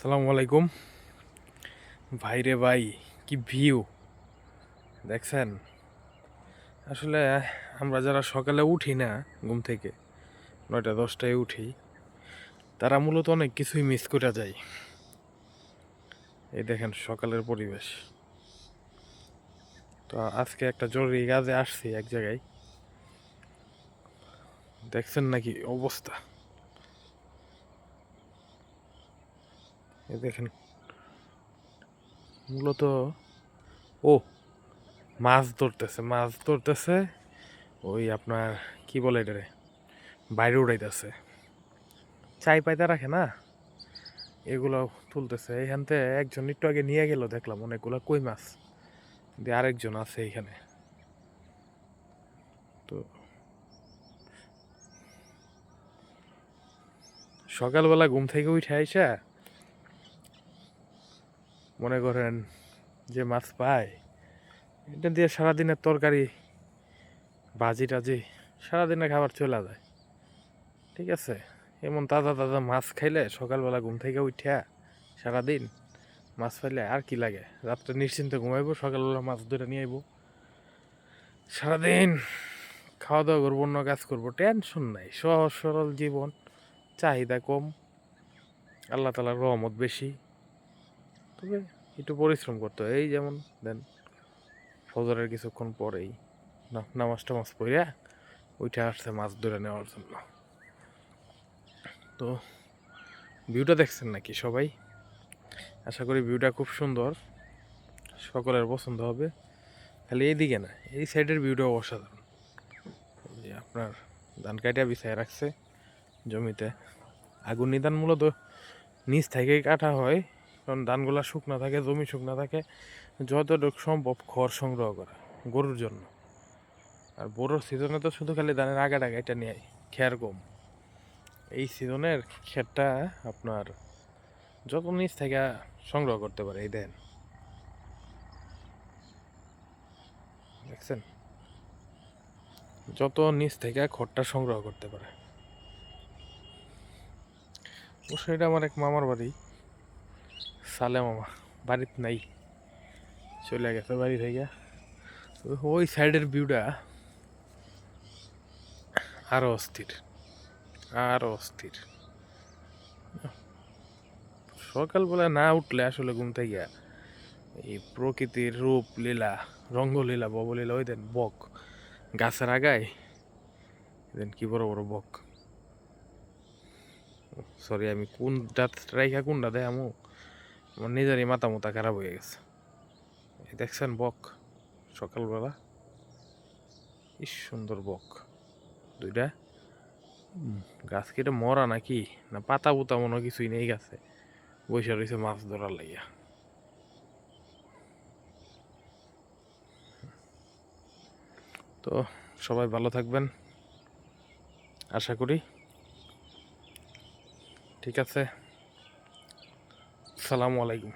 আসসালামু আলাইকুম। ভাইরে ভাই, কি ভিউ দেখছেন? আসলে আমরা যারা সকালে উঠি না ঘুম থেকে, 9টা-10টায় উঠি, তারা মূলত অনেক কিছুই মিস করে যায়। এই দেখেন সকালের পরিবেশ। তো আজকে একটা জরুরি কাজে আসছি এক জায়গায়। দেখছেন নাকি অবস্থা? এই দেখেন, মূলত ও মাছ ধরতেছে। ওই আপনার কি বলে এটারে, বাইরে উড়াইতেছে। চাই পাইতে রাখে না, এগুলো তুলতেছে। এইখান থেকে একজন একটু আগে নিয়ে গেল, দেখলাম অনেকগুলো কই মাছ দিয়ে। আরেকজন আছে এইখানে। তো সকালবেলা ঘুম থেকে উঠে আইসা মনে করেন যে মাছ পায়, এটা দিয়ে সারাদিনের তরকারি, ভাজি টাজি, সারাদিনের খাবার চলে যায়। ঠিক আছে, এমন তাজা তাজা মাছ খাইলে সকালবেলা ঘুম থেকে উঠা সারাদিন মাছ পাইলে আর কি লাগে। রাত্রে নিশ্চিন্তে ঘুমাইবো, সকালবেলা মাছ ধরে নিয়ে আইবো, সারাদিন খাওয়া দাওয়া করবো, অন্য কাজ করবো, টেনশন নাই। সহজ সরল জীবন, চাহিদা কম, আল্লাহ তালার রহমত বেশি। তবে একটু পরিশ্রম করতে হয়। এই যেমন দেন ফজরের কিছুক্ষণ পরেই নামাজ টামাজ পড়িয়া ওইটা আসছে মাছ ধরে নেওয়ার জন্য। তো ভিউটা দেখছেন নাকি সবাই? আশা করি ভিউটা খুব সুন্দর, সকলের পছন্দ হবে। খালি এইদিকে না, এই সাইডের ভিউটাও অসাধারণ। এই যে আপনার ধান কাটিয়া বিছায় রাখছে জমিতে। আগুন নিদান মূলত নিচ থেকেই কাটা হয়, কারণ ধানগুলা শুকনা থাকে, জমি শুকনা থাকে। যতটুকু সম্ভব খড় সংগ্রহ করা গরুর জন্য। আর বড়োর সিজনে তো শুধু খালি ধানের আগাটা এটা নিয়ে খেয়ার কম। এই সিজনের খেরটা আপনার যত নিচ থেকে সংগ্রহ করতে পারে। এই দেন, দেখছেন, যত নিচ থেকে খড়টা সংগ্রহ করতে পারে। অবশ্য এটা আমার এক মামার বাড়ি, সালে মামা। বাড়িতে নাই, চলে গেছে বাড়ি থেকে। ওই সাইডের ভিউটা আরো অস্থির, আরো অস্থির। সকালবেলা না উঠলে আসলে ঘুম থেকে এই প্রকৃতির রূপ লীলা, রঙ্গলীলা, ববলীলা, ওই দেন বক গাছের আগায়, দেন কি বড় বড় বক। সরি, আমি কোনটা রাইখা কোনটা দেয় আমার নিজেরই মাথা মোতা খারাপ হয়ে গেছে। এই দেখছেন বক সকালবেলা, কি সুন্দর বক দুইটা। গাছ কেটে মরা নাকি না পাতা পুতা মনে হয় কিছুই নেই গাছে, বৈশা রয়েছে মাছ ধরার লাগিয়া। তো সবাই ভালো থাকবেন আশা করি। ঠিক আছে, আসসালামু আলাইকুম।